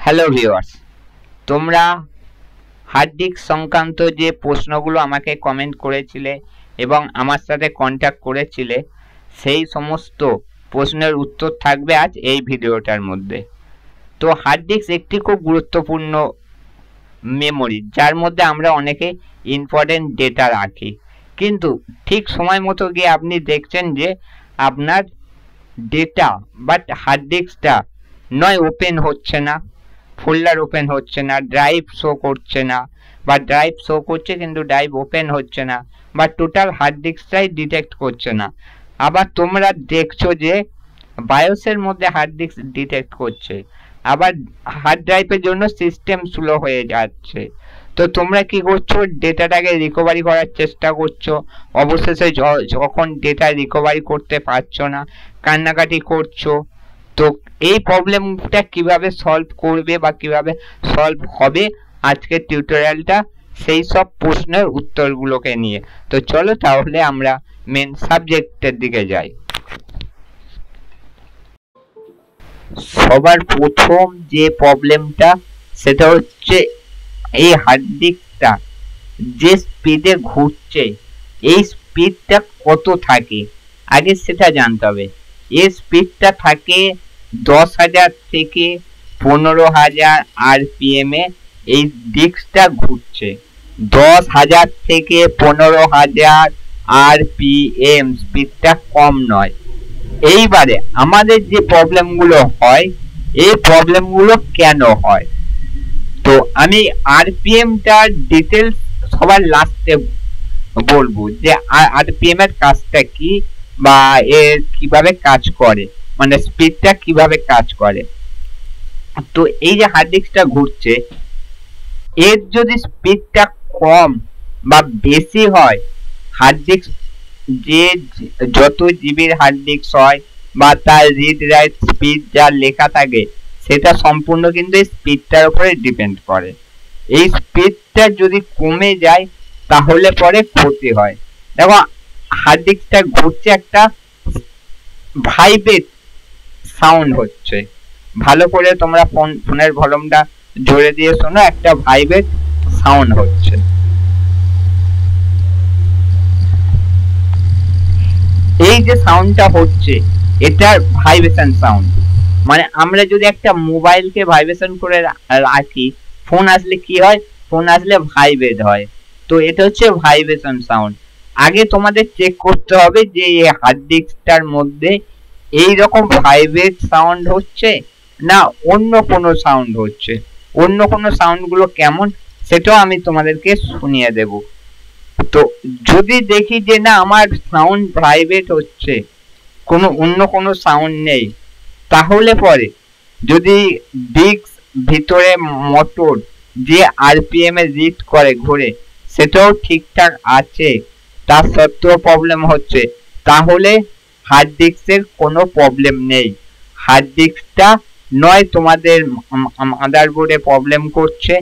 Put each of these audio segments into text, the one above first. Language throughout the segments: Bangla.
হ্যালো ভিউয়ার্স, তোমরা হার্ড ডিস্ক সংক্রান্ত যে প্রশ্নগুলো আমাকে কমেন্ট করেছিলে এবং আমার সাথে কন্ট্যাক্ট করেছিলে, সেই সমস্ত প্রশ্নের উত্তর থাকবে আজ এই ভিডিওটার মধ্যে। তো হার্ড ডিস্ক একটি খুব গুরুত্বপূর্ণ মেমোরি, যার মধ্যে আমরা অনেকে ইম্পর্টেন্ট ডেটা রাখি, কিন্তু ঠিক সময় মতো গিয়ে আপনি দেখছেন যে আপনার ডেটা বাট হার্ড ডিস্কটা নয় ওপেন হচ্ছে না, ফোল্ডার ওপেন হচ্ছে না, ড্রাইভ শো করছে না, বা ড্রাইভ শো করছে কিন্তু ড্রাইভ ওপেন হচ্ছে না, বা টোটাল হার্ড ডিস্কটাই ডিটেক্ট করছে না। আবার তোমরা দেখছো যে বায়োসের মধ্যে হার্ড ডিস্ক ডিটেক্ট করছে, আবার হার্ড ড্রাইভের জন্য সিস্টেম স্লো হয়ে যাচ্ছে। তো তোমরা কি করছো, ডেটাটাকে রিকভারি করার চেষ্টা করছো, অবশেষে যখন ডেটা রিকভারি করতে পারছো না কান্নাকাটি করছো। তো এই প্রবলেমটা কিভাবে সলভ করবে বা কিভাবে সলভ হবে আজকের টিউটোরিয়ালটা সেই সব প্রশ্নের উত্তরগুলোকে নিয়ে। তো চলো তাহলে আমরা মেন সাবজেক্টের দিকে যাই। সবার প্রথম যে প্রবলেমটা সেটা হচ্ছে এই হার্ড ডিস্কটা যে স্পিডে ঘুরছে এই স্পিডটা কত থাকে, আগে সেটা জানতে হবে। এর স্পিডটা থাকে 10,000 থেকে 15,000 RPM এ এই ডিস্কটা ঘুরছে। 10,000 থেকে 15,000 RPM স্পিডটা কম নয়। এইবারে আমাদের যে প্রবলেমগুলো হয়, এই প্রবলেমগুলো কেন হয়, তো আমি আরপিএমটার ডিটেলস সবার লাস্টে বলবো যে আরপিএম এর কাজটা কি বা এর কিভাবে কাজ করে, মানে স্পিডটা কিভাবে কাজ করে। তো এই যে হার্ড ডিস্কটা ঘুরছে, এর যদি স্পিডটা কম বা বেশি হয়, হার্ড ডিস্ক যে যত জিবির হার্ড ডিস্ক হয় বা তার রিড রাইট স্পিড যা লেখা থাকে সেটা সম্পূর্ণ কিন্তু এই স্পিডটার উপরে ডিপেন্ড করে। এই স্পিডটা যদি কমে যায় তাহলে পরে ক্ষতি হয়। দেখো হার্ড ডিস্কটা ঘুরছে, একটা ভাইব্রেট সাউন্ড হচ্ছে, ভালো করে তোমরা ফোনের ভলিউমটা জোরে দিয়ে শোনো, একটা ভাইব্রেট সাউন্ড হচ্ছে। এই যে সাউন্ডটা হচ্ছে এটা ভাইব্রেশন সাউন্ড, মানে আমরা যদি একটা মোবাইলকে ভাইব্রেশন করে রাখি, ফোন আসলে কি হয়, ফোন আসলে ভাইব্রেট হয়। তো এটা হচ্ছে ভাইব্রেশন সাউন্ড। আগে তোমাদের চেক করতে হবে যে এই হার্ড ডিস্কটার মধ্যে এই রকম ভাইব্রেট সাউন্ড হচ্ছে না অন্য কোনো সাউন্ড হচ্ছে। অন্য কোনো সাউন্ড গুলো কেমন সেটাও আমি তোমাদেরকে শুনিয়ে দেব। তো যদি দেখি যে না আমার সাউন্ড ভাইব্রেট হচ্ছে, কোনো অন্য কোনো সাউন্ড নেই, তাহলে পরে যদি ডিস্ক ভিতরে মোটর যে আরপিএম এ রিড করে ঘুরে সেটাও ঠিকঠাক আছে, তার সত্ত্বেও প্রবলেম হচ্ছে, তাহলে হার্ড ডিস্কের কোনো প্রবলেম নেই। হার্ড ডিস্কটা নয় তোমাদের মাদারবোর্ডে প্রবলেম করছে,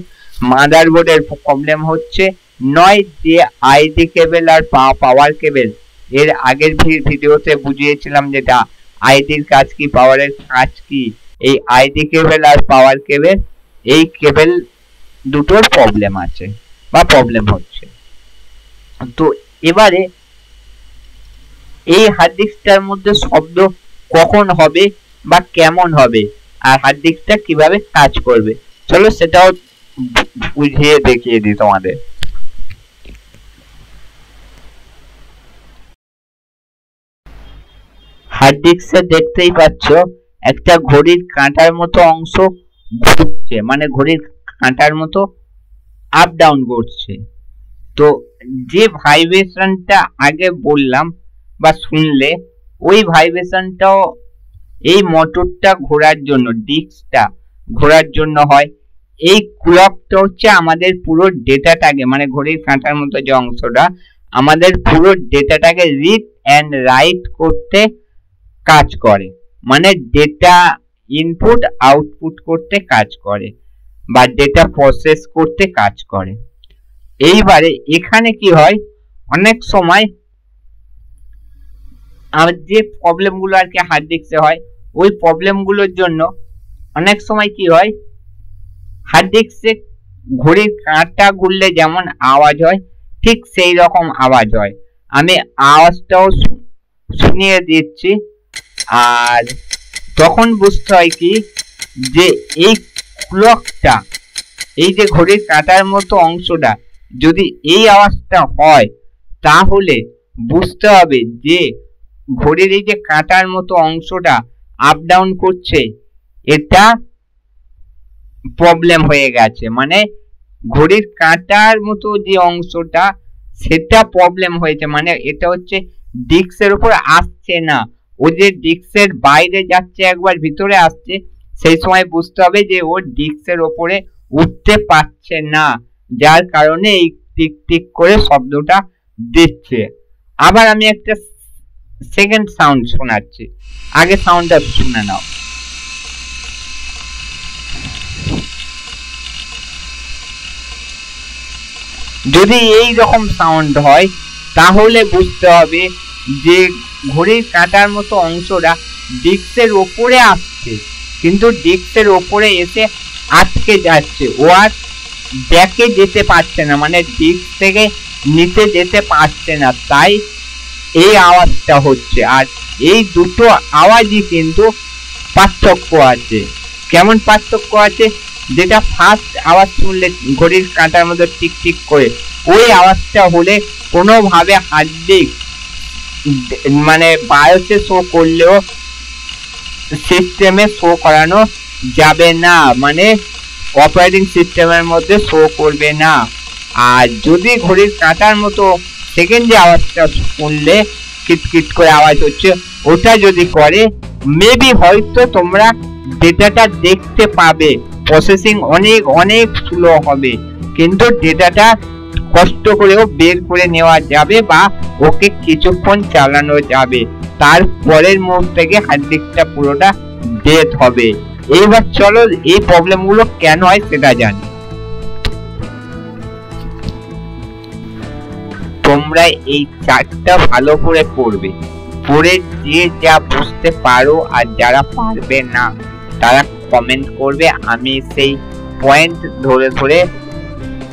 মাদারবোর্ডের প্রবলেম হচ্ছে, নয় যে আইডি কেবল আর পাওয়ার কেবল, এর আগের ভিডিওতে বুঝিয়েছিলাম যেটা আইডির কাজ কি পাওয়ারের কাজ কি, এই আইডি কেবল আর পাওয়ার কেবল এই কেবল দুটোর প্রবলেম আছে বা প্রবলেম হচ্ছে। তো এবারে এই হার্ড ডিস্কটার মধ্যে শব্দ কখন হবে বা কেমন হবে আর হার্ড ডিস্কটা কিভাবে কাজ করবে, চলো সেটাও বুঝিয়ে দেখিয়ে দিই তোমাদের। হার্ড ডিস্কে দেখতেই পাচ্ছ একটা ঘড়ির কাঁটার মতো অংশ ঘুরছে, মানে ঘড়ির কাঁটার মতো আপ ডাউন করছে। তো যে ভাইব্রেশনটা আগে বললাম বা শুনলে, ওই ভাইব্রেশনটাও এই মোটরটা ঘোরার জন্য, ডিস্কটা ঘোরার জন্য হয়। এই ক্লকটা হচ্ছে আমাদের পুরো ডেটাটাকে, মানে ঘড়ির কাঁটার মতো যে অংশটা আমাদের পুরো ডেটাটাকে রিড এন্ড রাইট করতে কাজ করে, মানে ডেটা ইনপুট আউটপুট করতে কাজ করে বা ডেটা প্রসেস করতে কাজ করে। এইবারে এখানে কি হয়, অনেক সময় আর যে প্রবলেমগুলো আর কি হার্ড ডিস্কে হয়, ওই প্রবলেমগুলোর জন্য অনেক সময় কি হয়, হার্ড ডিস্কে ঘড়ির কাঁটা ঘুরলে যেমন আওয়াজ হয় ঠিক সেই রকম আওয়াজ হয়। আমি আওয়াজটাও শুনিয়ে দিচ্ছি। আর তখন বুঝতে হয় কি যে এই ক্লকটা, এই যে ঘড়ির কাঁটার মতো অংশটা যদি এই আওয়াজটা হয় তাহলে বুঝতে হবে যে ঘড়ির এই যে কাঁটার মতো অংশটা আপ ডাউন করছে, এটা প্রবলেম হয়ে গেছে। মানে ঘড়ির কাঁটার মতো যে অংশটা সেটা প্রবলেম হয়েছে, মানে এটা হচ্ছে ডিস্কের উপর আসছে না, ও যে ডিস্কের বাইরে যাচ্ছে একবার ভিতরে আসছে, সেই সময় বুঝতে হবে যে ও ডিস্কের ওপরে উঠতে পারছে না, যার কারণে এই টিক টিক করে শব্দটা দিচ্ছে। আবার আমি একটা সেকেন্ড সাউন্ড শোনাচ্ছি, আগে সাউন্ডটা শুনে নাও। যদি এই রকম সাউন্ড হয় তাহলে বুঝতে হবে যে ঘড়ির কাঁটার মতো অংশটা ডিস্কের ওপরে আসছে, কিন্তু ডিস্কের ওপরে এসে আটকে যাচ্ছে, ও আর ব্যাকে যেতে পারছে না, মানে ডিস্ক থেকে নিচে যেতে পারছে না, তাই এই আওয়াজটা হচ্ছে। আর এই দুটো আওয়াজই কিন্তু পার্থক্য আছে। কেমন পার্থক্য আছে? যেটা ফার্স্ট আওয়াজ শুনলে ঘড়ির কাঁটার মধ্যে টিক টিক করে, ওই আওয়াজটা হলে কোনোভাবে হার্ড ডিস্ক মানে বায়োসে শো করলেও সিস্টেমে শো করানো যাবে না, মানে অপারেটিং সিস্টেমের মধ্যে শো করবে না। আর যদি ঘড়ির কাঁটার মতো সেকেন্ড যে আওয়াজটা শুনলে কিটকিট করে আওয়াজ হচ্ছে, ওটা যদি করে মেবি হয়তো তোমরা ডেটাটা দেখতে পাবে, প্রসেসিং অনেক অনেক স্লো হবে, কিন্তু ডেটাটা কষ্ট করেও বের করে নেওয়া যাবে বা ওকে কিছুক্ষণ চালানো যাবে, তারপরের মুহূর্ত থেকে হার্ড ডিস্কটা পুরোটা ডেড হবে। এইবার চলো এই প্রবলেম গুলো কেন হয় সেটা জানি। তোমরা এই চার্টটা ভালো করে পড়বে, পড়ে যে যা বুঝতে পারো আর যারা পারবে না তারা কমেন্ট করবে, আমি সেই পয়েন্ট ধরে ধরে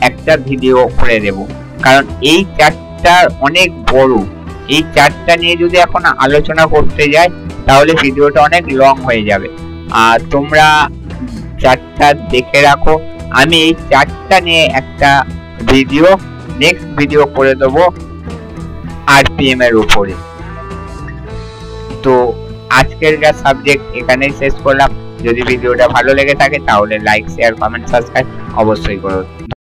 একটা ভিডিও করে দেব। কারণ এই চার্টটা অনেক বড়, এই চার্টটা নিয়ে যদি এখন আলোচনা করতে যাই তাহলে ভিডিওটা অনেক লং হয়ে যাবে। আর তোমরা চার্টটা দেখে রাখো, আমি এই চার্টটা নিয়ে একটা ভিডিও নেক্সট ভিডিও করে দেবো আরপিএম এর উপরে। তো আজকের যা সাবজেক্ট এখানেই শেষ করলাম। যদি ভিডিওটা ভালো লেগে থাকে তাহলে লাইক, শেয়ার, কমেন্ট, সাবস্ক্রাইব অবশ্যই করো।